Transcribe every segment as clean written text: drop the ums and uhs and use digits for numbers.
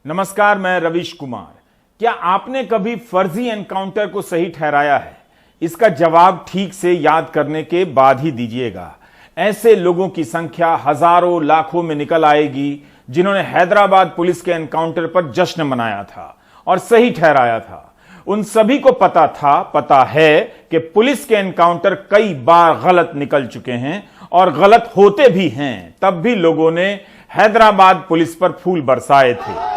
नमस्कार, मैं रवीश कुमार। क्या आपने कभी फर्जी एनकाउंटर को सही ठहराया है? इसका जवाब ठीक से याद करने के बाद ही दीजिएगा। ऐसे लोगों की संख्या हजारों लाखों में निकल आएगी जिन्होंने हैदराबाद पुलिस के एनकाउंटर पर जश्न मनाया था और सही ठहराया था। उन सभी को पता है कि पुलिस के एनकाउंटर कई बार गलत निकल चुके हैं और गलत होते भी हैं, तब भी लोगों ने हैदराबाद पुलिस पर फूल बरसाए थे।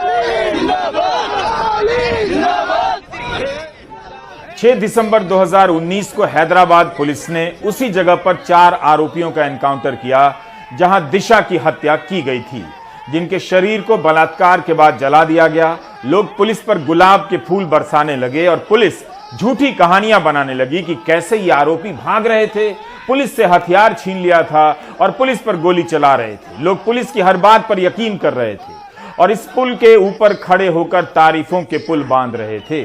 6 दिसंबर 2019 को हैदराबाद पुलिस ने उसी जगह पर 4 आरोपियों का एनकाउंटर किया जहां दिशा की हत्या की गई थी, जिनके शरीर को बलात्कार के बाद जला दिया गया। लोग पुलिस पर गुलाब के फूल बरसाने लगे और पुलिस झूठी कहानियां बनाने लगी कि कैसे ये आरोपी भाग रहे थे, पुलिस से हथियार छीन लिया था और पुलिस पर गोली चला रहे थे। लोग पुलिस की हर बात पर यकीन कर रहे थे और इस पुल के ऊपर खड़े होकर तारीफों के पुल बांध रहे थे।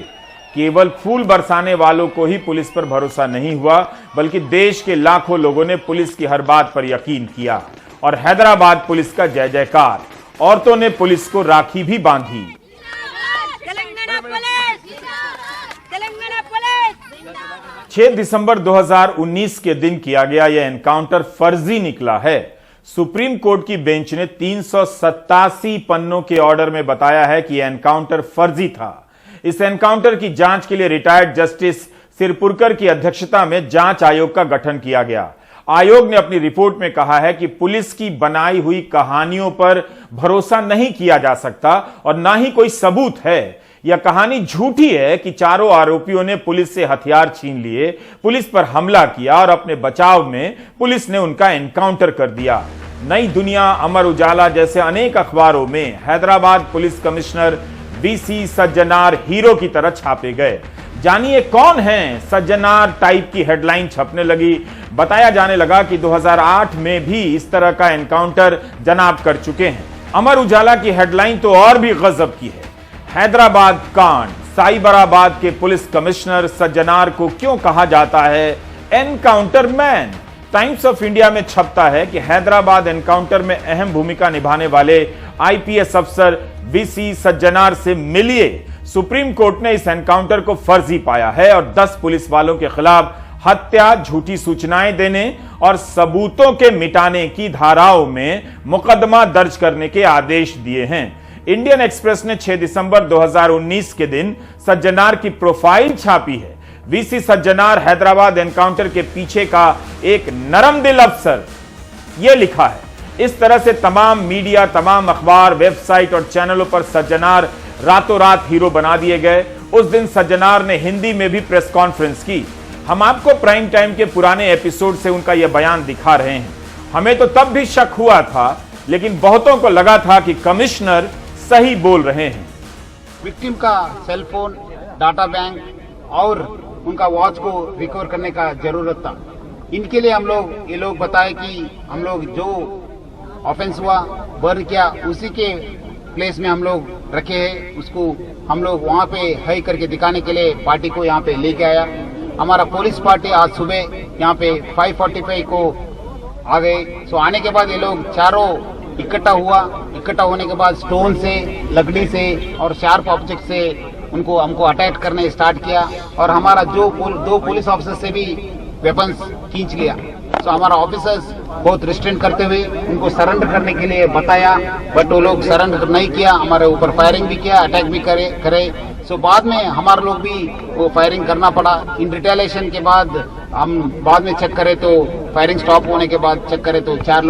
केवल फूल बरसाने वालों को ही पुलिस पर भरोसा नहीं हुआ, बल्कि देश के लाखों लोगों ने पुलिस की हर बात पर यकीन किया और हैदराबाद पुलिस का जय जयकार। औरतों ने पुलिस को राखी भी बांधी। तेलंगाना पुलिस 6 दिसंबर 2019 के दिन किया गया यह एनकाउंटर फर्जी निकला है। सुप्रीम कोर्ट की बेंच ने 387 पन्नों के ऑर्डर में बताया है कि यह एनकाउंटर फर्जी था। इस एनकाउंटर की जांच के लिए रिटायर्ड जस्टिस सिरपुरकर की अध्यक्षता में जांच आयोग का गठन किया गया। आयोग ने अपनी रिपोर्ट में कहा है कि पुलिस की बनाई हुई कहानियों पर भरोसा नहीं किया जा सकता और ना ही कोई सबूत है। यह कहानी झूठी है कि चारों आरोपियों ने पुलिस से हथियार छीन लिए, पुलिस पर हमला किया और अपने बचाव में पुलिस ने उनका एनकाउंटर कर दिया। नई दुनिया, अमर उजाला जैसे अनेक अखबारों में Hyderabad police commissioner VC Sajjanar hero की तरह छापे गए। जानिए कौन हैं सज्जनार टाइप की हेडलाइन छपने लगी। बताया जाने लगा कि 2008 में भी इस तरह का एनकाउंटर जनाब कर चुके हैं। अमर उजाला की हेडलाइन तो और भी गजब की है। हैदराबाद कांड, साइबराबाद के पुलिस कमिश्नर सज्जनार को क्यों कहा जाता है encounter man. Times of India में छपता है कि हैदराबाद एनकाउंटर में अहम भूमिका निभाने वाले आईपीएस अफसर वीसी सज्जनार से मिलिए। सुप्रीम कोर्ट ने इस एनकाउंटर को फर्जी पाया है और 10 पुलिस वालों के खिलाफ हत्या, झूठी सूचनाएं देने और सबूतों के मिटाने की धाराओं में मुकदमा दर्ज करने के आदेश दिए हैं। इंडियन एक्सप्रेस ने 6 दिसंबर 2019 के दिन सज्जनार की प्रोफाइल छापी है। वीसी सज्जनार हैदराबाद एनकाउंटर के पीछे का एक नरम दिल अफसर, यह लिखा है। इस तरह से तमाम मीडिया, तमाम अखबार, वेबसाइट और चैनलों पर सज्जनार रातों रात हीरो बना दिए गए। उस दिन सज्जनार ने हिंदी में भी प्रेस कॉन्फ्रेंस की। हम आपको प्राइम टाइम के पुराने एपिसोड से उनका यह बयान दिखा रहे हैं। हमें तो तब भी शक हुआ था, लेकिन बहुतों को लगा था कि कमिश्नर सही बोल रहे हैं। विक्टिम का सेल फोन, डाटा बैंक और उनका वॉच को रिकवर करने का जरूरत था। इनके लिए ये लोग बताए कि हम लोग जो ऑफेंस हुआ, बर्न किया, उसी के प्लेस में हम लोग रखे हैं। उसको हम लोग वहाँ पे हाई करके दिखाने के लिए पार्टी को यहाँ पे लेके आया। हमारा पुलिस पार्टी आज सुबह यहाँ पे 5:45 को आ गए। सो आने के बाद ये लोग चारों इकट्ठा हुआ। इकट्ठा होने के बाद स्टोन से, लकड़ी से और शार्प ऑब्जेक्ट से हमको अटैक करने स्टार्ट किया और हमारा दो पुलिस ऑफिसर से भी वेपन्स खींच लिया। तो हमारा ऑफिसर्स बहुत रिस्ट्रेंट करते हुए उनको सरेंडर करने के लिए बताया, बट वो लोग सरेंडर नहीं किया। हमारे ऊपर फायरिंग भी किया, अटैक भी करे। सो बाद में हमारे लोग भी वो फायरिंग करना पड़ा। इन रिटेलिएशन के बाद हम बाद में चेक करें तो फायरिंग स्टॉप होने के बाद चेक करें तो 4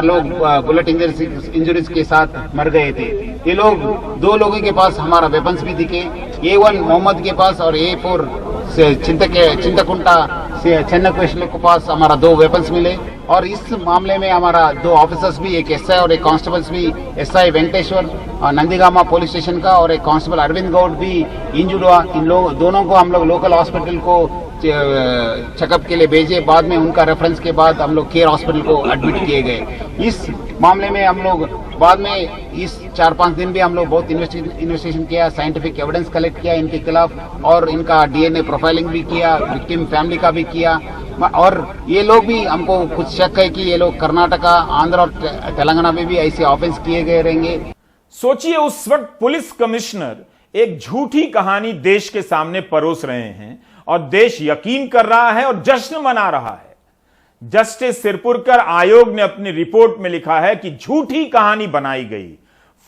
लोग बुलेट इंजरीज के साथ मर गए थे। ये लोग 2 लोगों के पास हमारा वेपन्स भी दिखे। A1 मोहम्मद के पास और A4 चिंतकुंटा से चन्नकेश्वर के पास हमारा 2 वेपन्स मिले। और इस मामले में हमारा 2 ऑफिसर्स भी, एक एसआई और एक कांस्टेबल्स भी, SI Venkateshwar Nandigama police station का और एक कांस्टेबल अरविंद गौड भी इंजर्ड हुआ। दोनों को हम लोग लोकल हॉस्पिटल को चेकअप के लिए भेजे। बाद में उनका रेफरेंस के बाद हम लोग केयर हॉस्पिटल को एडमिट किए गए। इस मामले में हम लोग बाद में इस 4-5 दिन भी हम लोग बहुत इन्वेस्टिगेशन किया, साइंटिफिक एविडेंस कलेक्ट किया इनके खिलाफ और इनका डीएनए प्रोफाइलिंग भी किया, विक्टिम फैमिली का भी किया। और ये लोग भी, हमको कुछ शक है कि ये लोग कर्नाटका, आंध्र और तेलंगाना में भी ऐसे ऑफेंस किए गए रहेंगे। सोचिए, उस वक्त पुलिस कमिश्नर एक झूठी कहानी देश के सामने परोस रहे हैं और देश यकीन कर रहा है और जश्न मना रहा है। जस्टिस सिरपुरकर आयोग ने अपनी रिपोर्ट में लिखा है कि झूठी कहानी बनाई गई,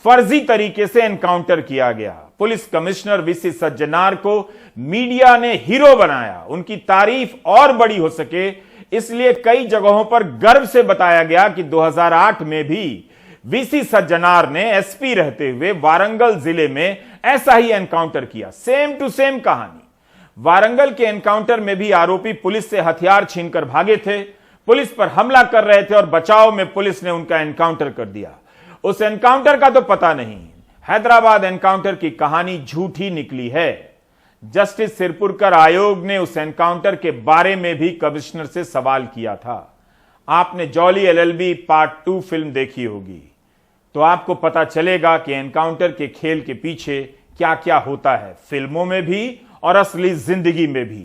फर्जी तरीके से एनकाउंटर किया गया। पुलिस कमिश्नर वीसी सज्जनार को मीडिया ने हीरो बनाया। उनकी तारीफ और बड़ी हो सके इसलिए कई जगहों पर गर्व से बताया गया कि 2008 में भी वीसी सज्जनार ने एसपी रहते हुए वारंगल जिले में ऐसा ही एनकाउंटर किया। सेम टू सेम कहानी। वारंगल के एनकाउंटर में भी आरोपी पुलिस से हथियार छीनकर भागे थे, पुलिस पर हमला कर रहे थे और बचाव में पुलिस ने उनका एनकाउंटर कर दिया। उस एनकाउंटर का तो पता नहीं, हैदराबाद एनकाउंटर की कहानी झूठी निकली है। जस्टिस सिरपुरकर आयोग ने उस एनकाउंटर के बारे में भी कमिश्नर से सवाल किया था। आपने जॉली एलएलबी पार्ट 2 फिल्म देखी होगी तो आपको पता चलेगा कि एनकाउंटर के खेल के पीछे क्या क्या होता है, फिल्मों में भी और असली जिंदगी में भी।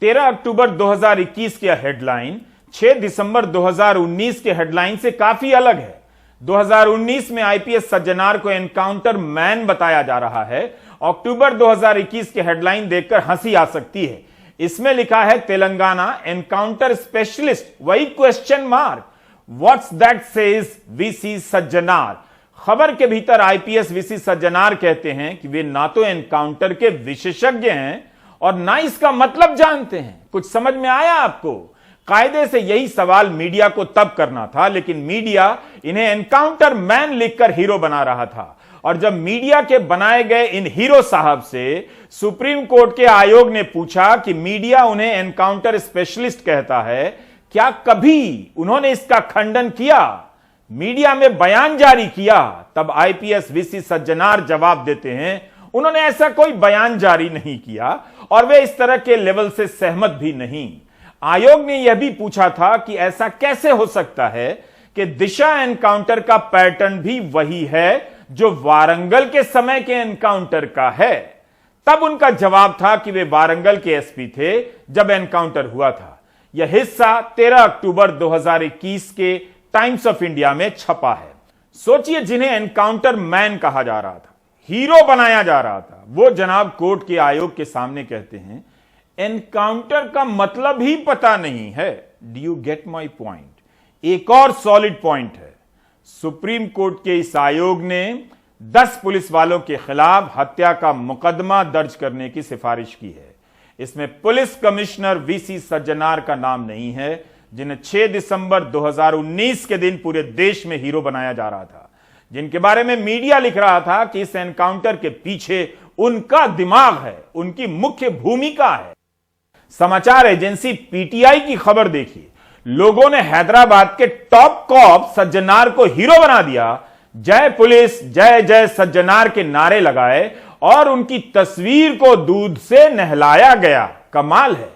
13 अक्टूबर 2021 की हेडलाइन 6 दिसंबर 2019 के हेडलाइन से काफी अलग है। 2019 में आईपीएस सज्जनार को एनकाउंटर मैन बताया जा रहा है। अक्टूबर 2021 की हेडलाइन देखकर हंसी आ सकती है। इसमें लिखा है तेलंगाना एनकाउंटर स्पेशलिस्ट, वही question mark. What's that says VC Sajjanar. खबर के भीतर आईपीएस वीसी सज्जनार कहते हैं कि वे ना तो एनकाउंटर के विशेषज्ञ हैं और ना इसका मतलब जानते हैं। कुछ समझ में आया आपको? कायदे से यही सवाल मीडिया को तब करना था, लेकिन मीडिया इन्हें एनकाउंटर मैन लिखकर हीरो बना रहा था। और जब मीडिया के बनाए गए इन हीरो साहब से सुप्रीम कोर्ट के आयोग ने पूछा कि मीडिया उन्हें एनकाउंटर स्पेशलिस्ट कहता है, क्या कभी उन्होंने इसका खंडन किया, मीडिया में बयान जारी किया? तब आईपीएस वीसी सज्जनार जवाब देते हैं उन्होंने ऐसा कोई बयान जारी नहीं किया और वे इस तरह के लेवल से सहमत भी नहीं। आयोग ने यह भी पूछा था कि ऐसा कैसे हो सकता है कि दिशा एनकाउंटर का पैटर्न भी वही है जो वारंगल के समय के एनकाउंटर का है। तब उनका जवाब था कि वे वारंगल के एसपी थे जब एनकाउंटर हुआ था। यह हिस्सा 13 अक्टूबर 2021 के टाइम्स ऑफ इंडिया में छपा है। सोचिए, जिन्हें एनकाउंटर मैन कहा जा रहा था, हीरो बनाया जा रहा था, वो जनाब कोर्ट के आयोग के सामने कहते हैं एनकाउंटर का मतलब ही पता नहीं है। Do you get my point? एक और सॉलिड पॉइंट है। सुप्रीम कोर्ट के इस आयोग ने 10 पुलिस वालों के खिलाफ हत्या का मुकदमा दर्ज करने की सिफारिश की है। इसमें पुलिस कमिश्नर वीसी सज्जनार का नाम नहीं है, जिन्हें 6 दिसंबर 2019 के दिन पूरे देश में हीरो बनाया जा रहा था, जिनके बारे में मीडिया लिख रहा था कि इस एनकाउंटर के पीछे उनका दिमाग है, उनकी मुख्य भूमिका है। समाचार एजेंसी पीटीआई की खबर देखिए। लोगों ने हैदराबाद के टॉप कॉप सज्जनार को हीरो बना दिया। जय पुलिस, जय जय सज्जनार के नारे लगाए और उनकी तस्वीर को दूध से नहलाया गया। कमाल है।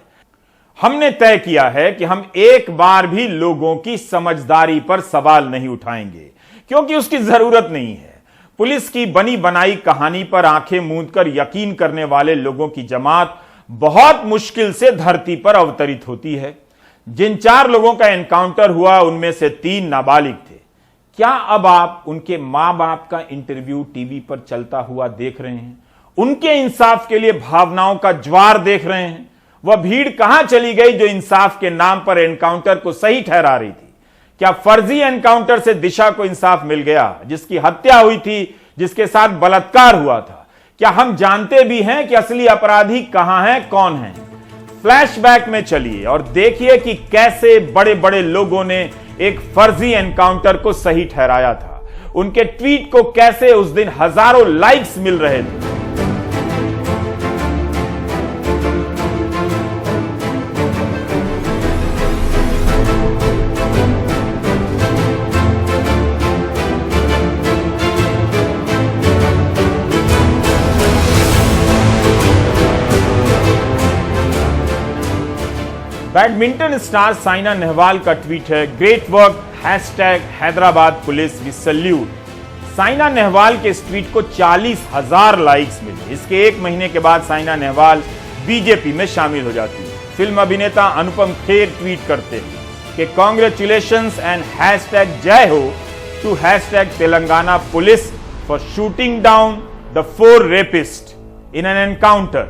हमने तय किया है कि हम एक बार भी लोगों की समझदारी पर सवाल नहीं उठाएंगे, क्योंकि उसकी जरूरत नहीं है। पुलिस की बनी बनाई कहानी पर आंखें मूंदकर यकीन करने वाले लोगों की जमात बहुत मुश्किल से धरती पर अवतरित होती है। जिन 4 लोगों का एनकाउंटर हुआ उनमें से 3 नाबालिग थे। क्या अब आप उनके मां बाप का इंटरव्यू टीवी पर चलता हुआ देख रहे हैं? उनके इंसाफ के लिए भावनाओं का ज्वार देख रहे हैं? वह भीड़ कहां चली गई जो इंसाफ के नाम पर एनकाउंटर को सही ठहरा रही थी? क्या फर्जी एनकाउंटर से दिशा को इंसाफ मिल गया, जिसकी हत्या हुई थी, जिसके साथ बलात्कार हुआ था? क्या हम जानते भी हैं कि असली अपराधी कहां हैं, कौन हैं? फ्लैशबैक में चलिए और देखिए कि कैसे बड़े बड़े लोगों ने एक फर्जी एनकाउंटर को सही ठहराया था। उनके ट्वीट को कैसे उस दिन हजारों लाइक्स मिल रहे थे। बैडमिंटन स्टार साइना नेहवाल का ट्वीट है, great work, #Hyderabad police we salute. Saina Nehwal के इस ट्वीट को 40,000 लाइक्स मिले। इसके 1 महीने के बाद साइना नेहवाल बीजेपी में शामिल हो जाती है। फिल्म अभिनेता अनुपम खेर ट्वीट करते हैं कि कांग्रेचुलेशंस एंड #जय हो to #Telangana police for shooting down the 4 rapists in an encounter.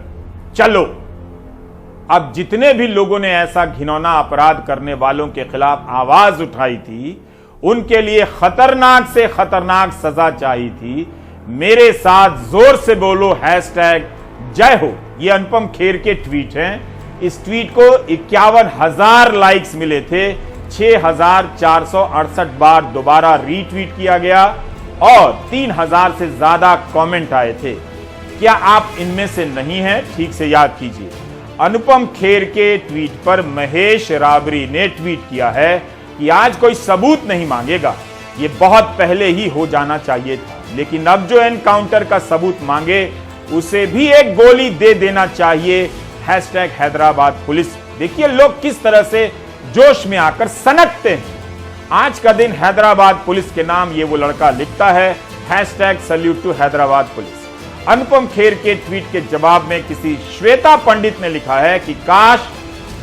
चलो, अब जितने भी लोगों ने ऐसा घिनौना अपराध करने वालों के खिलाफ आवाज उठाई थी, उनके लिए खतरनाक से खतरनाक सजा चाहिए थी। मेरे साथ जोर से बोलो हैशटैग जय हो। ये अनुपम खेर के ट्वीट हैं। इस ट्वीट को 51,000 लाइक्स मिले थे, 6,468 बार दोबारा रीट्वीट किया गया और 3,000 से ज्यादा कमेंट आए थे। क्या आप इनमें से नहीं हैं? ठीक से याद कीजिए। अनुपम खेर के ट्वीट पर महेश राबरी ने ट्वीट किया है कि आज कोई सबूत नहीं मांगेगा, ये बहुत पहले ही हो जाना चाहिए था, लेकिन अब जो एनकाउंटर का सबूत मांगे उसे भी एक गोली दे देना चाहिए। Hashtag Hyderabad police. देखिए लोग किस तरह से जोश में आकर सनकते हैं। आज का दिन हैदराबाद पुलिस के नाम ये वो लड़का लिखता है, hashtag salute to Hyderabad police. Anupam Kher के ट्वीट के जवाब में किसी श्वेता पंडित ने लिखा है कि काश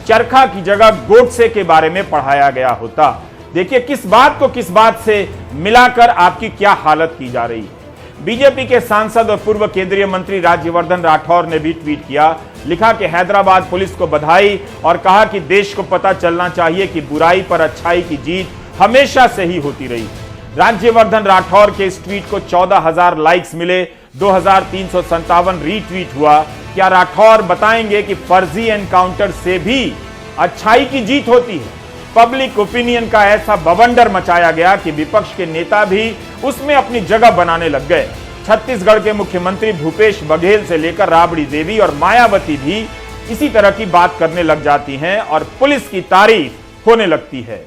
चरखा की जगह गोडसे के बारे में पढ़ाया गया होता। देखिए किस बात को किस बात से मिलाकर आपकी क्या हालत की जा रही है। बीजेपी के सांसद और पूर्व केंद्रीय मंत्री राज्यवर्धन राठौर ने भी ट्वीट किया, लिखा कि हैदराबाद पुलिस को बधाई और कहा कि देश को पता चलना चाहिए कि बुराई पर अच्छाई की जीत हमेशा से ही होती रही। राज्यवर्धन राठौर के इस ट्वीट को 14,000 लाइक्स मिले, 2,357 रीट्वीट हुआ। क्या राठौर बताएंगे कि फर्जी एनकाउंटर से भी अच्छाई की जीत होती है? पब्लिक ओपिनियन का ऐसा बवंडर मचाया गया कि विपक्ष के नेता भी उसमें अपनी जगह बनाने लग गए। छत्तीसगढ़ के मुख्यमंत्री भूपेश बघेल से लेकर राबड़ी देवी और मायावती भी इसी तरह की बात करने लग जाती हैं और पुलिस की तारीफ होने लगती है।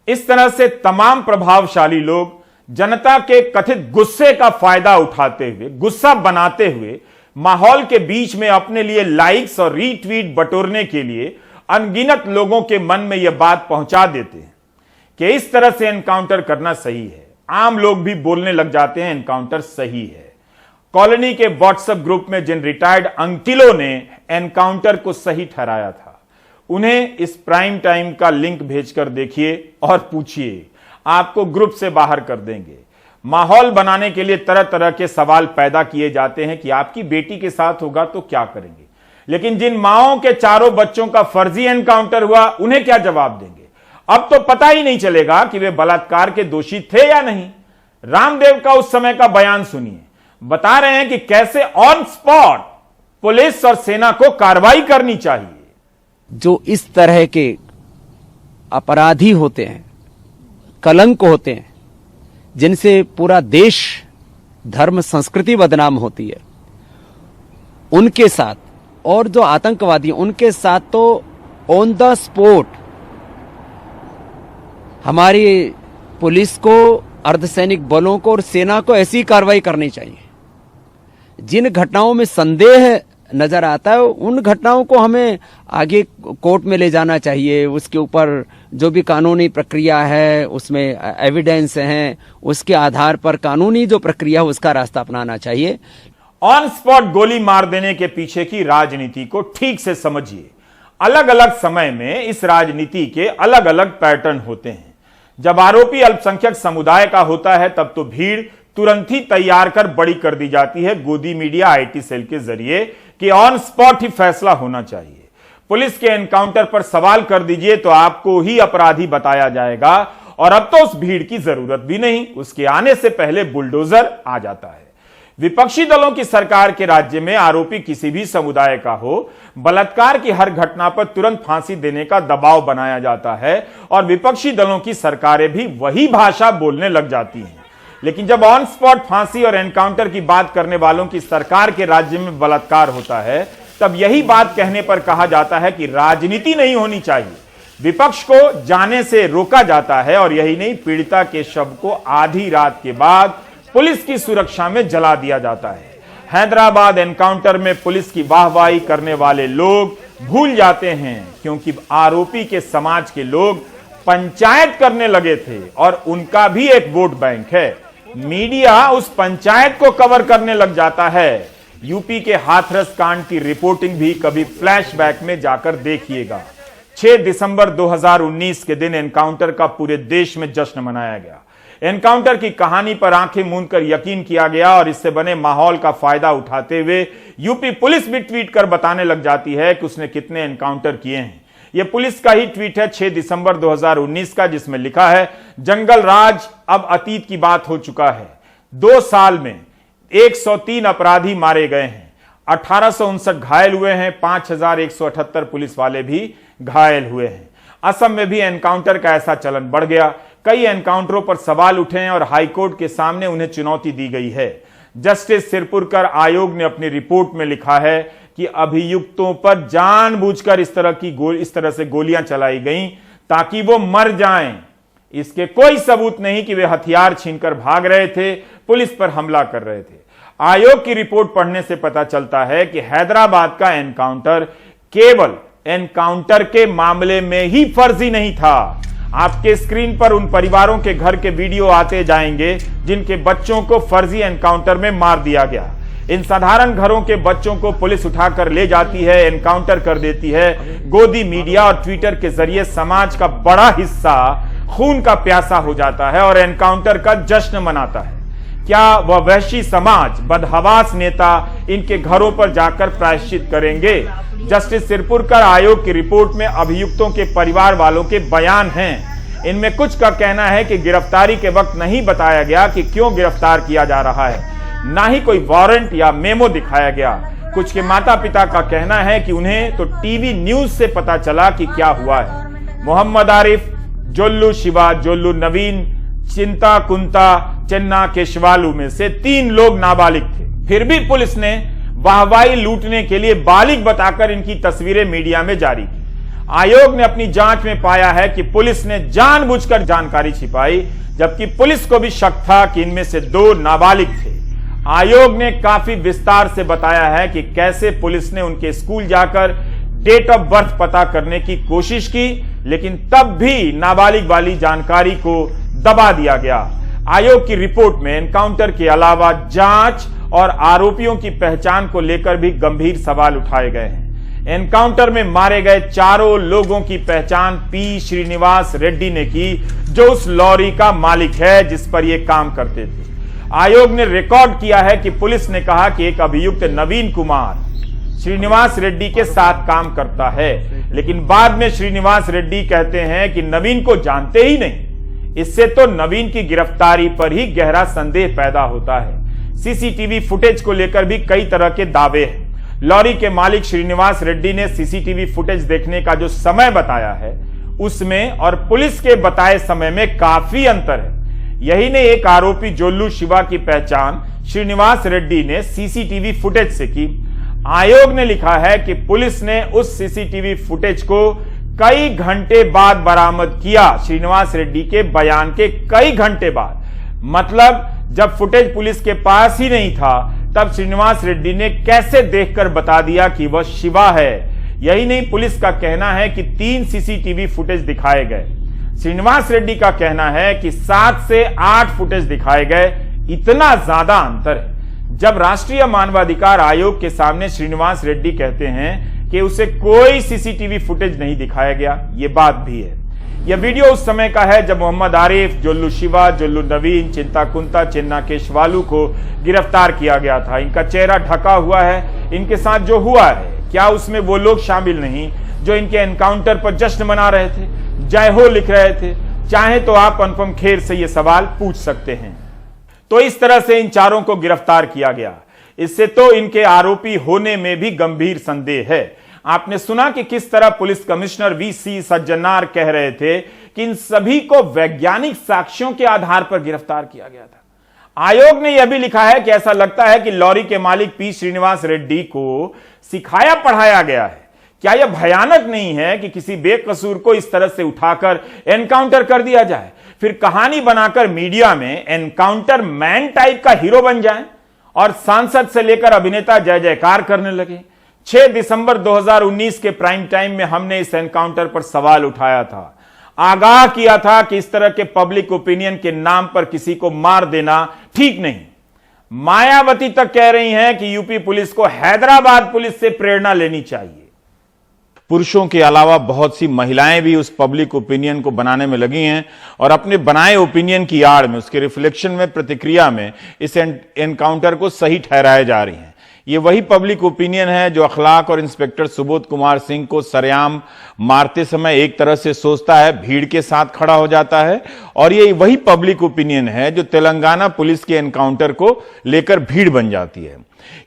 इस तरह से तमाम प्रभावशाली लोग जनता के कथित गुस्से का फायदा उठाते हुए, गुस्सा बनाते हुए माहौल के बीच में अपने लिए लाइक्स और रीट्वीट बटोरने के लिए अनगिनत लोगों के मन में यह बात पहुंचा देते हैं कि इस तरह से एनकाउंटर करना सही है। आम लोग भी बोलने लग जाते हैं एनकाउंटर सही है। कॉलोनी के व्हाट्सएप ग्रुप में जिन रिटायर्ड अंकिलों ने एनकाउंटर को सही ठहराया था, उन्हें इस प्राइम टाइम का लिंक भेजकर देखिए और पूछिए, आपको ग्रुप से बाहर कर देंगे। माहौल बनाने के लिए तरह तरह के सवाल पैदा किए जाते हैं कि आपकी बेटी के साथ होगा तो क्या करेंगे, लेकिन जिन माओं के चारों बच्चों का फर्जी एनकाउंटर हुआ उन्हें क्या जवाब देंगे? अब तो पता ही नहीं चलेगा कि वे बलात्कार के दोषी थे या नहीं। रामदेव का उस समय का बयान सुनिए, बता रहे हैं कि कैसे ऑन स्पॉट पुलिस और सेना को कार्रवाई करनी चाहिए। जो इस तरह के अपराधी होते हैं, कलंक होते हैं, जिनसे पूरा देश, धर्म, संस्कृति बदनाम होती है, उनके साथ, और जो आतंकवादी उनके साथ तो ऑन द स्पॉट हमारी पुलिस को, अर्धसैनिक बलों को और सेना को ऐसी कार्रवाई करनी चाहिए। जिन घटनाओं में संदेह नजर आता है उन घटनाओं को हमें आगे कोर्ट में ले जाना चाहिए। उसके ऊपर जो भी कानूनी प्रक्रिया है, उसमें एविडेंस हैं, उसके आधार पर कानूनी जो प्रक्रिया है उसका रास्ता अपनाना चाहिए। ऑन स्पॉट गोली मार देने के पीछे की राजनीति को ठीक से समझिए। अलग अलग समय में इस राजनीति के अलग अलग पैटर्न होते हैं। जब आरोपी अल्पसंख्यक समुदाय का होता है तब तो भीड़ तुरंत ही तैयार कर बड़ी कर दी जाती है गोदी मीडिया आईटी सेल के जरिए कि ऑन स्पॉट ही फैसला होना चाहिए। पुलिस के एनकाउंटर पर सवाल कर दीजिए तो आपको ही अपराधी बताया जाएगा और अब तो उस भीड़ की जरूरत भी नहीं, उसके आने से पहले बुलडोजर आ जाता है। विपक्षी दलों की सरकार के राज्य में आरोपी किसी भी समुदाय का हो, बलात्कार की हर घटना पर तुरंत फांसी देने का दबाव बनाया जाता है और विपक्षी दलों की सरकारें भी वही भाषा बोलने लग जाती हैं। लेकिन जब ऑन स्पॉट फांसी और एनकाउंटर की बात करने वालों की सरकार के राज्य में बलात्कार होता है, तब यही बात कहने पर कहा जाता है कि राजनीति नहीं होनी चाहिए। विपक्ष को जाने से रोका जाता है और यही नहीं, पीड़िता के शव को आधी रात के बाद पुलिस की सुरक्षा में जला दिया जाता है। हैदराबाद एनकाउंटर में पुलिस की वाहवाही करने वाले लोग भूल जाते हैं क्योंकि आरोपी के समाज के लोग पंचायत करने लगे थे और उनका भी एक वोट बैंक है। मीडिया उस पंचायत को कवर करने लग जाता है। यूपी के हाथरस कांड की रिपोर्टिंग भी कभी फ्लैशबैक में जाकर देखिएगा। 6 दिसंबर 2019 के दिन एनकाउंटर का पूरे देश में जश्न मनाया गया। एनकाउंटर की कहानी पर आंखें मूंद कर यकीन किया गया और इससे बने माहौल का फायदा उठाते हुए यूपी पुलिस भी ट्वीट कर बताने लग जाती है कि उसने कितने एनकाउंटर किए हैं। यह पुलिस का ही ट्वीट है 6 दिसंबर 2019 का, जिसमें लिखा है, जंगल राज अब अतीत की बात हो चुका है। 2 साल में 103 अपराधी मारे गए हैं, 1859 घायल हुए हैं, 5178 पुलिस वाले भी घायल हुए हैं। असम में भी एनकाउंटर का ऐसा चलन बढ़ गया। कई एनकाउंटरों पर सवाल उठे हैं और हाईकोर्ट के सामने उन्हें चुनौती दी गई है। जस्टिस सिरपुरकर आयोग ने अपनी रिपोर्ट में लिखा है कि अभियुक्तों पर जानबूझकर इस तरह से गोलियां चलाई गईं ताकि वो मर जाएं। इसके कोई सबूत नहीं कि वे हथियार छीनकर भाग रहे थे, पुलिस पर हमला कर रहे थे। आयोग की रिपोर्ट पढ़ने से पता चलता है कि हैदराबाद का एनकाउंटर केवल एनकाउंटर के मामले में ही फर्जी नहीं था। आपके स्क्रीन पर उन परिवारों के घर के वीडियो आते जाएंगे जिनके बच्चों को फर्जी एनकाउंटर में मार दिया गया। इन साधारण घरों के बच्चों को पुलिस उठाकर ले जाती है, एनकाउंटर कर देती है। गोदी मीडिया और ट्विटर के जरिए समाज का बड़ा हिस्सा खून का प्यासा हो जाता है और एनकाउंटर का जश्न मनाता है। क्या वह वहशी समाज, बदहवास नेता इनके घरों पर जाकर प्रायश्चित करेंगे? जस्टिस सिरपुरकर आयोग की रिपोर्ट में अभियुक्तों के परिवार वालों के बयान हैं। इनमें कुछ का कहना है कि गिरफ्तारी के वक्त नहीं बताया गया कि क्यों गिरफ्तार किया जा रहा है, ना ही कोई वारंट या मेमो दिखाया गया। कुछ के माता पिता का कहना है कि उन्हें तो टीवी न्यूज से पता चला कि क्या हुआ है। मोहम्मद आरिफ, जोल्लू शिवा, जोल्लू नवीन, चिंता कुंता, चन्ना केशवालू में से 3 लोग नाबालिग थे। फिर भी पुलिस ने वाहवाही लूटने के लिए बालिग बताकर इनकी तस्वीरें मीडिया में जारी की। आयोग ने अपनी जांच में पाया है कि पुलिस ने जानबूझकर जानकारी छिपाई, जबकि पुलिस को भी शक था कि इनमें से 2 नाबालिग थे। आयोग ने काफी विस्तार से बताया है कि कैसे पुलिस ने उनके स्कूल जाकर डेट ऑफ बर्थ पता करने की कोशिश की, लेकिन तब भी नाबालिग वाली जानकारी को दबा दिया गया। आयोग की रिपोर्ट में एनकाउंटर के अलावा जांच और आरोपियों की पहचान को लेकर भी गंभीर सवाल उठाए गए हैं। एनकाउंटर में मारे गए 4 लोगों की पहचान पी श्रीनिवास रेड्डी ने की, जो उस लॉरी का मालिक है जिस पर यह काम करते थे। आयोग ने रिकॉर्ड किया है कि पुलिस ने कहा कि एक अभियुक्त नवीन कुमार श्रीनिवास रेड्डी के साथ काम करता है, लेकिन बाद में श्रीनिवास रेड्डी कहते हैं कि नवीन को जानते ही नहीं। इससे तो नवीन की गिरफ्तारी पर ही गहरा संदेह पैदा होता है। सीसीटीवी फुटेज को लेकर भी कई तरह के दावे हैं। लॉरी के मालिक श्रीनिवास रेड्डी ने सीसीटीवी फुटेज देखने का जो समय बताया है, उसमें और पुलिस के बताए समय में काफी अंतर है। यही ने एक आरोपी जोल्लू शिवा की पहचान श्रीनिवास रेड्डी ने सीसीटीवी फुटेज से की। आयोग ने लिखा है कि पुलिस ने उस सीसीटीवी फुटेज को कई घंटे बाद बरामद किया, श्रीनिवास रेड्डी के बयान के कई घंटे बाद। मतलब जब फुटेज पुलिस के पास ही नहीं था, तब श्रीनिवास रेड्डी ने कैसे देखकर बता दिया कि वह शिवा है। यही नहीं, पुलिस का कहना है कि 3 सीसीटीवी फुटेज दिखाए गए। श्रीनिवास रेड्डी का कहना है कि 7 से 8 फुटेज दिखाए गए। इतना ज्यादा अंतर है। जब राष्ट्रीय मानवाधिकार आयोग के सामने श्रीनिवास रेड्डी कहते हैं कि उसे कोई सीसीटीवी फुटेज नहीं दिखाया गया, यह बात भी है। यह वीडियो उस समय का है जब मोहम्मद आरिफ, जोल्लू शिवा, जोल्लू नवीन, चिंता कुंता, चिन्ना केशवालू को गिरफ्तार किया गया था। इनका चेहरा ढका हुआ है। इनके साथ जो हुआ है, क्या उसमें वो लोग शामिल नहीं जो इनके एनकाउंटर पर जश्न मना रहे थे, जय हो लिख रहे थे? चाहे तो आप अनुपम खेर से यह सवाल पूछ सकते हैं। तो इस तरह से इन 4 को गिरफ्तार किया गया। इससे तो इनके आरोपी होने में भी गंभीर संदेह है। आपने सुना कि किस तरह पुलिस कमिश्नर वीसी सज्जनार कह रहे थे कि इन सभी को वैज्ञानिक साक्ष्यों के आधार पर गिरफ्तार किया गया था। आयोग ने यह भी लिखा है कि ऐसा लगता है कि लॉरी के मालिक पी श्रीनिवास रेड्डी को सिखाया पढ़ाया गया है। क्या यह भयानक नहीं है कि किसी बेकसूर को इस तरह से उठाकर एनकाउंटर कर दिया जाए, फिर कहानी बनाकर मीडिया में एनकाउंटर मैन टाइप का हीरो बन जाए और सांसद से लेकर अभिनेता जय जयकार करने लगे? 6 दिसंबर 2019 के प्राइम टाइम में हमने इस एनकाउंटर पर सवाल उठाया था, आगाह किया था कि इस तरह के पब्लिक ओपिनियन के नाम पर किसी को मार देना ठीक नहीं। मायावती तक कह रही हैं कि यूपी पुलिस को हैदराबाद पुलिस से प्रेरणा लेनी चाहिए। पुरुषों के अलावा बहुत सी महिलाएं भी उस पब्लिक ओपिनियन को बनाने में लगी हैं और अपने बनाए ओपिनियन की आड़ में, उसके रिफ्लेक्शन में, प्रतिक्रिया में इस एनकाउंटर को सही ठहराए जा रही हैं। ये वही पब्लिक ओपिनियन है जो अखलाक और इंस्पेक्टर सुबोध कुमार सिंह को सरेआम मारते समय एक तरह से सोचता है, भीड़ के साथ खड़ा हो जाता है, और ये वही पब्लिक ओपिनियन है जो तेलंगाना पुलिस के एनकाउंटर को लेकर भीड़ बन जाती है।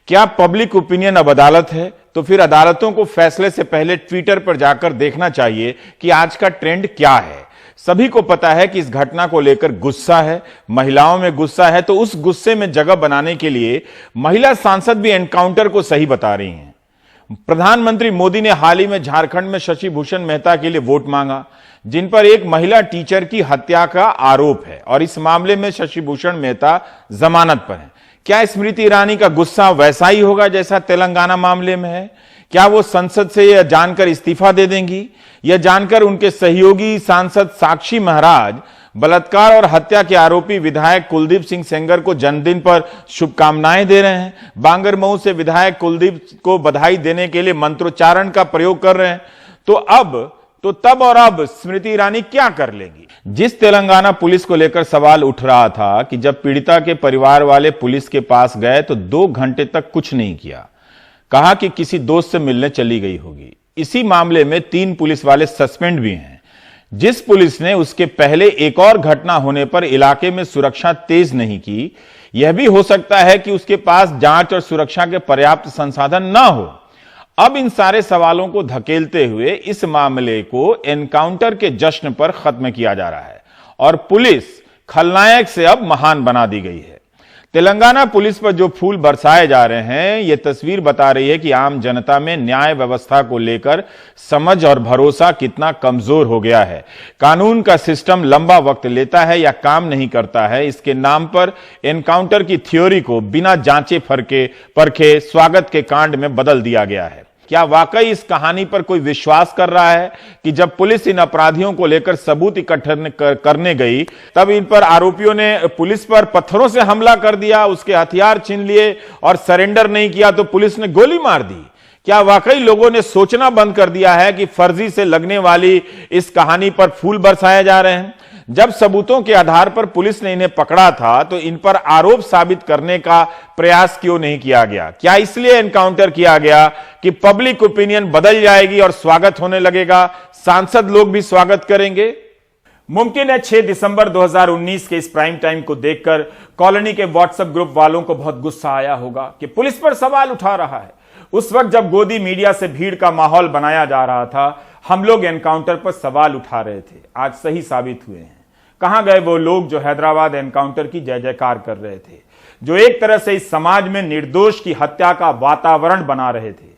क्या पब्लिक ओपिनियन अब अदालत है? तो फिर अदालतों को फैसले से पहले ट्विटर पर जाकर देखना चाहिए कि आज का ट्रेंड क्या है। सभी को पता है कि इस घटना को लेकर गुस्सा है, महिलाओं में गुस्सा है, तो उस गुस्से में जगह बनाने के लिए महिला सांसद भी एनकाउंटर को सही बता रही हैं। प्रधानमंत्री मोदी ने हाल ही में झारखंड में शशि भूषण मेहता के लिए वोट मांगा, जिन पर एक महिला टीचर की हत्या का आरोप है, और इस मामले में शशि भूषण मेहता जमानत पर हैं। क्या स्मृति ईरानी का गुस्सा वैसा ही होगा जैसा तेलंगाना मामले में है? क्या वो संसद से यह जानकर इस्तीफा दे देंगी? यह जानकर उनके सहयोगी सांसद साक्षी महाराज बलात्कार और हत्या के आरोपी विधायक कुलदीप सिंह सेंगर को जन्मदिन पर शुभकामनाएं दे रहे हैं, बांगरमऊ से विधायक कुलदीप को बधाई देने के लिए मंत्रोच्चारण का प्रयोग कर रहे हैं, तो तब और अब स्मृति ईरानी क्या कर लेगी? जिस तेलंगाना पुलिस को लेकर सवाल उठ रहा था कि जब पीड़िता के परिवार वाले पुलिस के पास गए तो 2 घंटे तक कुछ नहीं किया, कहा कि किसी दोस्त से मिलने चली गई होगी। इसी मामले में 3 पुलिस वाले सस्पेंड भी हैं। जिस पुलिस ने उसके पहले एक और घटना होने पर इलाके में सुरक्षा तेज नहीं की, यह भी हो सकता है कि उसके पास जांच और सुरक्षा के पर्याप्त संसाधन ना हो। अब इन सारे सवालों को धकेलते हुए इस मामले को एनकाउंटर के जश्न पर खत्म किया जा रहा है और पुलिस खलनायक से अब महान बना दी गई है। तेलंगाना पुलिस पर जो फूल बरसाए जा रहे हैं, यह तस्वीर बता रही है कि आम जनता में न्याय व्यवस्था को लेकर समझ और भरोसा कितना कमजोर हो गया है। कानून का सिस्टम लंबा वक्त लेता है या काम नहीं करता है, इसके नाम पर एनकाउंटर की थ्योरी को बिना जांचे परखे स्वागत के कांड में बदल दिया गया है। क्या वाकई इस कहानी पर कोई विश्वास कर रहा है कि जब पुलिस इन अपराधियों को लेकर सबूत इकट्ठा करने गई, तब इन पर आरोपियों ने पुलिस पर पत्थरों से हमला कर दिया, उसके हथियार छीन लिए और सरेंडर नहीं किया तो पुलिस ने गोली मार दी? क्या वाकई लोगों ने सोचना बंद कर दिया है कि फर्जी से लगने वाली इस कहानी पर फूल बरसाए जा रहे हैं? जब सबूतों के आधार पर पुलिस ने इन्हें पकड़ा था तो इन पर आरोप साबित करने का प्रयास क्यों नहीं किया गया? क्या इसलिए एनकाउंटर किया गया कि पब्लिक ओपिनियन बदल जाएगी और स्वागत होने लगेगा, सांसद लोग भी स्वागत करेंगे? मुमकिन है 6 दिसंबर 2019 के इस प्राइम टाइम को देखकर कॉलोनी के व्हाट्सएप ग्रुप वालों को बहुत गुस्सा आया होगा कि पुलिस पर सवाल उठा रहा है। उस वक्त जब गोदी मीडिया से भीड़ का माहौल बनाया जा रहा था, हम लोग एनकाउंटर पर सवाल उठा रहे थे। आज सही साबित हुए हैं। कहां गए वो लोग जो हैदराबाद एनकाउंटर की जय जयकार कर रहे थे, जो एक तरह से इस समाज में निर्दोष की हत्या का वातावरण बना रहे थे?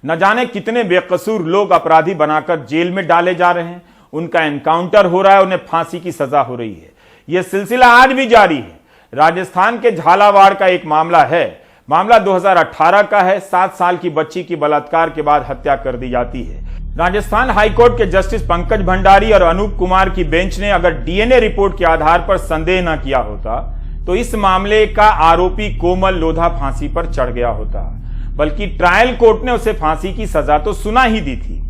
न जाने कितने बेकसूर लोग अपराधी बनाकर जेल में डाले जा रहे हैं, उनका एनकाउंटर हो रहा है, उन्हें फांसी की सजा हो रही है। यह सिलसिला आज भी जारी है। राजस्थान के झालावाड़ का एक मामला है। मामला 2018 का है। 7 साल की बच्ची की बलात्कार के बाद हत्या कर दी जाती है। राजस्थान हाईकोर्ट के जस्टिस पंकज भंडारी और अनूप कुमार की बेंच ने अगर डीएनए रिपोर्ट के आधार पर संदेह न किया होता तो इस मामले का आरोपी कोमल लोधा फांसी पर चढ़ गया होता, बल्कि ट्रायल कोर्ट ने उसे फांसी की सजा तो सुना ही दी थी।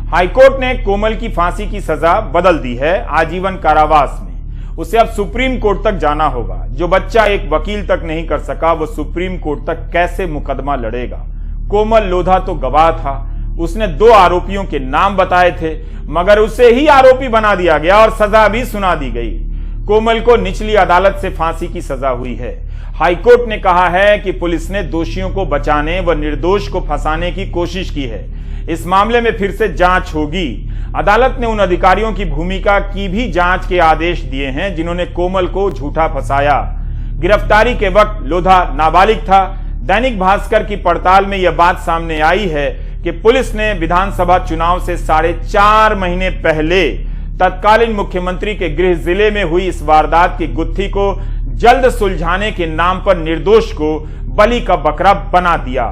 हाईकोर्ट ने कोमल की फांसी की सजा बदल दी है आजीवन कारावास में। उसे अब सुप्रीम कोर्ट तक जाना होगा। जो बच्चा एक वकील तक नहीं कर सका, वो सुप्रीम कोर्ट तक कैसे मुकदमा लड़ेगा? कोमल लोधा तो गवाह था, उसने 2 आरोपियों के नाम बताए थे, मगर उसे ही आरोपी बना दिया गया और सजा भी सुना दी गई। कोमल को निचली अदालत से फांसी की सजा हुई है। हाईकोर्ट ने कहा है कि पुलिस ने दोषियों को बचाने व निर्दोष को फंसाने की कोशिश की है। इस मामले में फिर से जांच होगी। अदालत ने उन अधिकारियों की भूमिका की भी जांच के आदेश दिए हैं जिन्होंने कोमल को झूठा फंसाया। गिरफ्तारी के वक्त लोधा नाबालिग था। दैनिक भास्कर की पड़ताल में यह बात सामने आई है कि पुलिस ने विधानसभा चुनाव से 4.5 महीने पहले तत्कालीन मुख्यमंत्री के गृह जिले में हुई इस वारदात की गुत्थी को जल्द सुलझाने के नाम पर निर्दोष को बलि का बकरा बना दिया।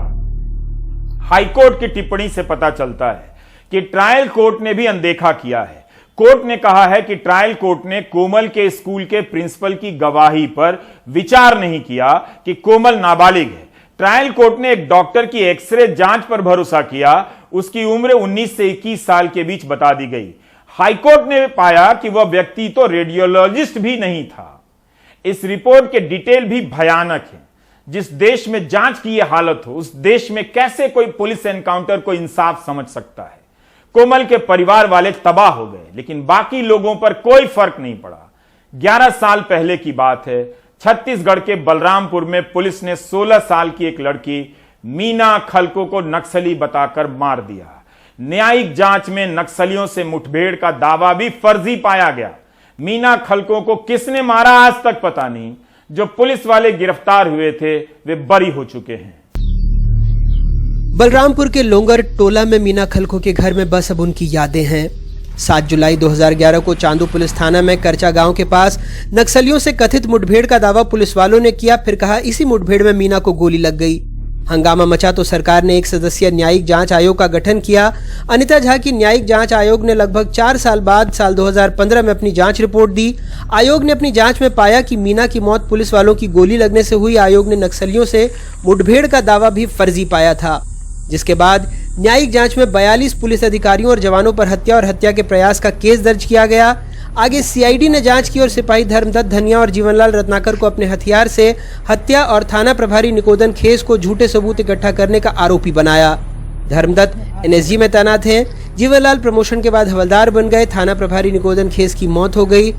हाईकोर्ट की टिप्पणी से पता चलता है कि ट्रायल कोर्ट ने भी अनदेखा किया है। कोर्ट ने कहा है कि ट्रायल कोर्ट ने कोमल के स्कूल के प्रिंसिपल की गवाही पर विचार नहीं किया कि कोमल नाबालिग है। ट्रायल कोर्ट ने एक डॉक्टर की एक्सरे जांच पर भरोसा किया, उसकी उम्र 19 से 21 साल के बीच बता दी गई। हाईकोर्ट ने पाया कि वह व्यक्ति तो रेडियोलॉजिस्ट भी नहीं था। इस रिपोर्ट के डिटेल भी भयानक है। जिस देश में जांच की यह हालत हो, उस देश में कैसे कोई पुलिस एनकाउंटर को इंसाफ समझ सकता है। कोमल के परिवार वाले तबाह हो गए, लेकिन बाकी लोगों पर कोई फर्क नहीं पड़ा। 11 साल पहले की बात है। छत्तीसगढ़ के बलरामपुर में पुलिस ने 16 साल की एक लड़की मीना खलको को नक्सली बताकर मार दिया। न्यायिक जांच में नक्सलियों से मुठभेड़ का दावा भी फर्जी पाया गया। मीना खलको को किसने मारा आज तक पता नहीं। जो पुलिस वाले गिरफ्तार हुए थे वे बरी हो चुके हैं। बलरामपुर के लोंगर टोला में मीना खलको के घर में बस अब उनकी यादें हैं। 7 जुलाई 2011 को चांदू पुलिस थाना में करचा गांव के पास नक्सलियों से कथित मुठभेड़ का दावा पुलिस वालों ने किया। फिर कहा इसी मुठभेड़ में मीना को गोली लग गई। हंगामा मचा तो सरकार ने 1 सदस्यीय न्यायिक जांच आयोग का गठन किया। अनिता झा की न्यायिक जांच आयोग ने लगभग 4 साल बाद साल 2015 में अपनी जांच रिपोर्ट दी। आयोग ने अपनी जांच में पाया कि मीना की मौत पुलिस वालों की गोली लगने से हुई। आयोग ने नक्सलियों से मुठभेड़ का दावा भी फर्जी पाया था, जिसके बाद न्यायिक जांच में 42 पुलिस अधिकारियों और जवानों पर हत्या और हत्या के प्रयास का केस दर्ज किया गया। आगे सीआईडी ने जांच की और सिपाही धर्मदत्त धनिया और जीवनलाल रत्नाकर को अपने हथियार से हत्या और थाना प्रभारी निकोदन खेस को झूठे सबूत इकट्ठा करने का आरोपी बनाया। धर्मदत्त एनएसजी में तैनात हैं। जीवनलाल प्रमोशन के बाद हवलदार बन गए। थाना प्रभारी निकोदन खेस की मौत हो गई।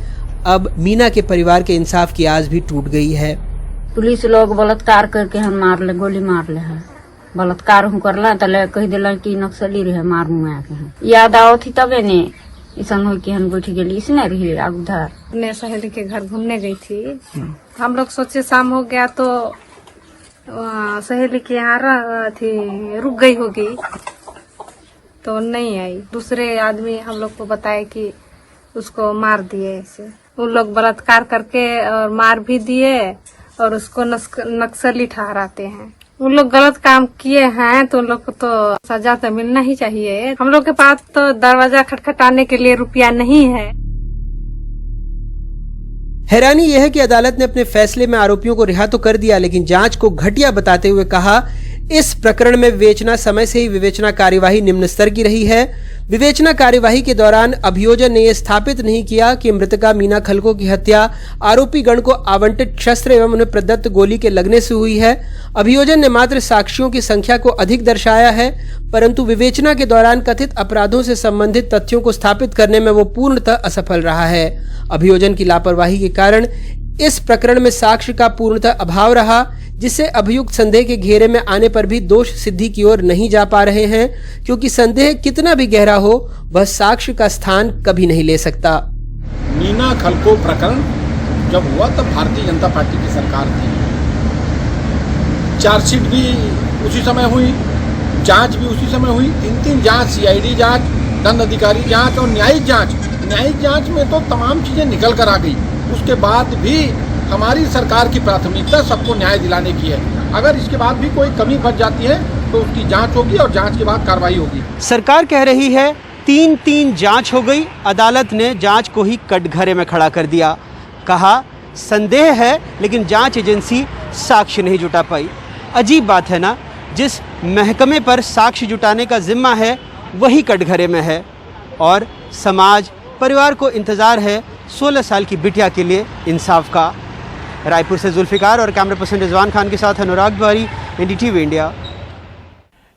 अब मीना के परिवार के इंसाफ की आस भी टूट गई है। पुलिस लोग बलात्कार करके हम मार ले, गोली मार ले है। बलात्कार हूँ करला तले कह दिला कि नक्सली रहे मार मुआ के याद आओ थी तबे ने ऐसा हो कि हम बैठ गई इसने रही उधर। अपने सहेली के घर घूमने गई थी। हम लोग सोचे शाम हो गया तो सहेली के यहाँ थी, रुक गई होगी तो नहीं आई। दूसरे आदमी हम लोग को बताए कि उसको मार दिए। ऐसे उन लोग बलात्कार करके और मार भी दिए और उसको नक्सली ठहराते हैं। उन लोग गलत काम किए हैं तो उन लोग को तो सजा तो मिलना ही चाहिए। हम लोग के पास तो दरवाजा खटखटाने के लिए रुपया नहीं है। हैरानी यह है कि अदालत ने अपने फैसले में आरोपियों को रिहा तो कर दिया, लेकिन जांच को घटिया बताते हुए कहा इस प्रकरण में विवेचना समय से ही विवेचना कार्यवाही निम्न स्तर की रही है। विवेचना कार्यवाही के दौरान अभियोजन ने यह स्थापित नहीं किया कि मृतका मीना खलको की हत्या आरोपी गण को आवंटित शस्त्र एवं उन्हें प्रदत्त गोली के लगने से हुई है। अभियोजन ने मात्र साक्ष्यों की संख्या को अधिक दर्शाया है, परंतु विवेचना के दौरान कथित अपराधों से संबंधित तथ्यों को स्थापित करने में वो पूर्णतः असफल रहा है। अभियोजन की लापरवाही के कारण इस प्रकरण में साक्ष्य का पूर्णतः अभाव रहा, जिससे अभियुक्त संदेह के घेरे में आने पर भी दोष सिद्धि की ओर नहीं जा पा रहे हैं, क्योंकि संदेह कितना भी गहरा हो वह साक्ष्य का स्थान कभी नहीं ले सकता। मीना खलको प्रकरण जब हुआ तब भारतीय जनता पार्टी की सरकार थी। चार्जशीट भी उसी समय हुई, जांच भी उसी समय हुई। 3 जांच, सीआईडी जांच, दंड अधिकारी जांच और न्यायिक जांच। न्यायिक जांच में तो तमाम चीजें निकल कर आ गई। उसके बाद भी हमारी सरकार की प्राथमिकता सबको न्याय दिलाने की है। अगर इसके बाद भी कोई कमी बच जाती है तो उसकी जांच होगी और जांच के बाद कार्रवाई होगी। सरकार कह रही है 3 जांच हो गई। अदालत ने जांच को ही कटघरे में खड़ा कर दिया। कहा संदेह है लेकिन जांच एजेंसी साक्ष्य नहीं जुटा पाई। अजीब बात है ना, जिस महकमे पर साक्ष्य जुटाने का जिम्मा है वही कटघरे में है और समाज परिवार को इंतजार है 16 साल की बिटिया के लिए इंसाफ का। रायपुर से जुल्फिकार और कैमरा पर्सन रिजवान खान के साथ अनुराग तिवारी, एनडीटीवी इंडिया।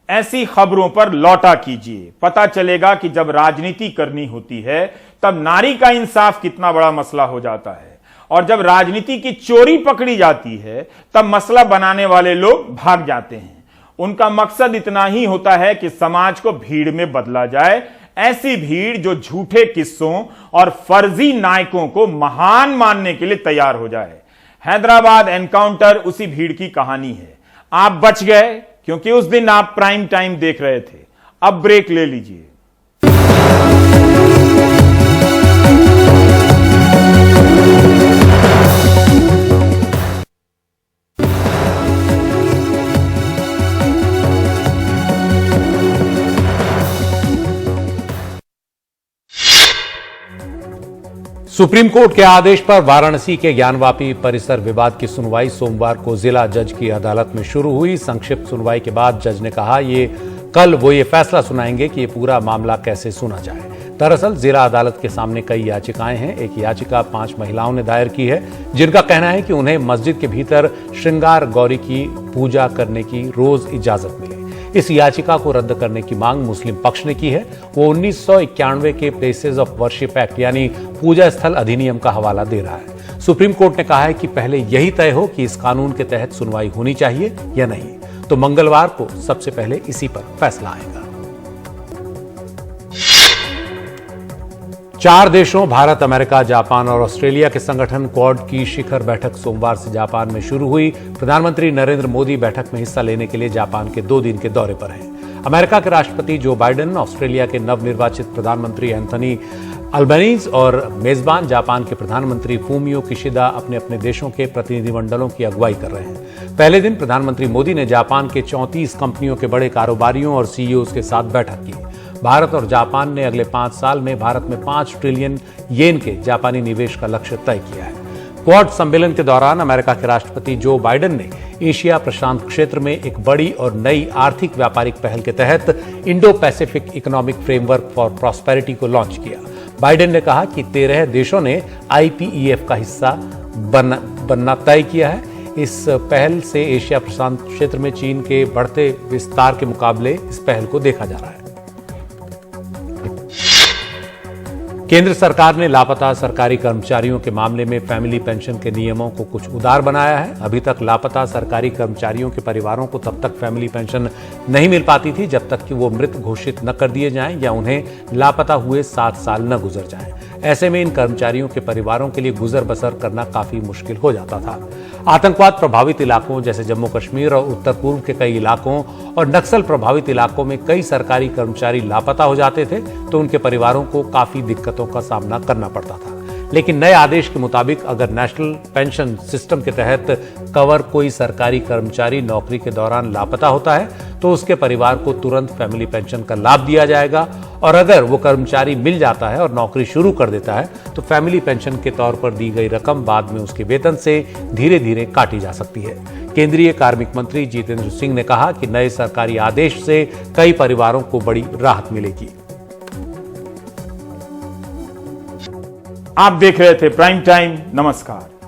ऐसी खबरों पर लौटा कीजिए, पता चलेगा कि जब राजनीति करनी होती है तब नारी का इंसाफ कितना बड़ा मसला हो जाता है, और जब राजनीति की चोरी पकड़ी जाती है तब मसला बनाने वाले लोग भाग जाते हैं। उनका मकसद इतना ही होता है कि समाज को भीड़ में बदला जाए, ऐसी भीड़ जो झूठे किस्सों और फर्जी नायकों को महान मानने के लिए तैयार हो जाए। हैदराबाद एनकाउंटर उसी भीड़ की कहानी है। आप बच गए क्योंकि उस दिन आप प्राइम टाइम देख रहे थे। अब ब्रेक ले लीजिए। सुप्रीम कोर्ट के आदेश पर वाराणसी के ज्ञानवापी परिसर विवाद की सुनवाई सोमवार को जिला जज की अदालत में शुरू हुई। संक्षिप्त सुनवाई के बाद जज ने कहा ये कल वो ये फैसला सुनाएंगे कि ये पूरा मामला कैसे सुना जाए। दरअसल जिला अदालत के सामने कई याचिकाएं हैं। एक याचिका 5 महिलाओं ने दायर की है, जिनका कहना है कि उन्हें मस्जिद के भीतर श्रृंगार गौरी की पूजा करने की रोज इजाजत मिले। इस याचिका को रद्द करने की मांग मुस्लिम पक्ष ने की है। वो 1991 के प्लेसेस ऑफ वर्शिप एक्ट यानी पूजा स्थल अधिनियम का हवाला दे रहा है। सुप्रीम कोर्ट ने कहा है कि पहले यही तय हो कि इस कानून के तहत सुनवाई होनी चाहिए या नहीं, तो मंगलवार को सबसे पहले इसी पर फैसला आएगा। 4 देशों भारत, अमेरिका, जापान और ऑस्ट्रेलिया के संगठन क्वाड की शिखर बैठक सोमवार से जापान में शुरू हुई। प्रधानमंत्री नरेंद्र मोदी बैठक में हिस्सा लेने के लिए जापान के 2 दिन के दौरे पर हैं। अमेरिका के राष्ट्रपति जो बाइडेन, ऑस्ट्रेलिया के नवनिर्वाचित प्रधानमंत्री एंथनी अल्बनीज और मेजबान जापान के प्रधानमंत्री फूमियो किशिदा अपने अपने देशों के प्रतिनिधिमंडलों की अगुवाई कर रहे हैं। पहले दिन प्रधानमंत्री मोदी ने जापान के 34 कंपनियों के बड़े कारोबारियों और सीईओज के साथ बैठक की। भारत और जापान ने अगले 5 साल में भारत में 5 ट्रिलियन येन के जापानी निवेश का लक्ष्य तय किया है। क्वाड सम्मेलन के दौरान अमेरिका के राष्ट्रपति जो बाइडेन ने एशिया प्रशांत क्षेत्र में एक बड़ी और नई आर्थिक व्यापारिक पहल के तहत Indo Pacific economic framework for prosperity को लॉन्च किया। बाइडेन ने कहा कि 13 देशों ने IPEF का हिस्सा बनना तय किया है। इस पहल से एशिया प्रशांत क्षेत्र में चीन के बढ़ते विस्तार के मुकाबले इस पहल को देखा जा रहा है। केंद्र सरकार ने लापता सरकारी कर्मचारियों के मामले में फैमिली पेंशन के नियमों को कुछ उदार बनाया है। अभी तक लापता सरकारी कर्मचारियों के परिवारों को तब तक फैमिली पेंशन नहीं मिल पाती थी जब तक कि वो मृत घोषित न कर दिए जाएं या उन्हें लापता हुए 7 साल न गुजर जाएं। ऐसे में इन कर्मचारियों के परिवारों के लिए गुजर बसर करना काफी मुश्किल हो जाता था। आतंकवाद प्रभावित इलाकों जैसे जम्मू कश्मीर और उत्तर पूर्व के कई इलाकों और नक्सल प्रभावित इलाकों में कई सरकारी कर्मचारी लापता हो जाते थे तो उनके परिवारों को काफी दिक्कतों का सामना करना पड़ता था। लेकिन नए आदेश के मुताबिक अगर नेशनल पेंशन सिस्टम के तहत कवर कोई सरकारी कर्मचारी नौकरी के दौरान लापता होता है तो उसके परिवार को तुरंत फैमिली पेंशन का लाभ दिया जाएगा और अगर वो कर्मचारी मिल जाता है और नौकरी शुरू कर देता है तो फैमिली पेंशन के तौर पर दी गई रकम बाद में उसके वेतन से धीरे धीरे काटी जा सकती है। केंद्रीय कार्मिक मंत्री जितेंद्र सिंह ने कहा कि नए सरकारी आदेश से कई परिवारों को बड़ी राहत मिलेगी। आप देख रहे थे प्राइम टाइम। नमस्कार।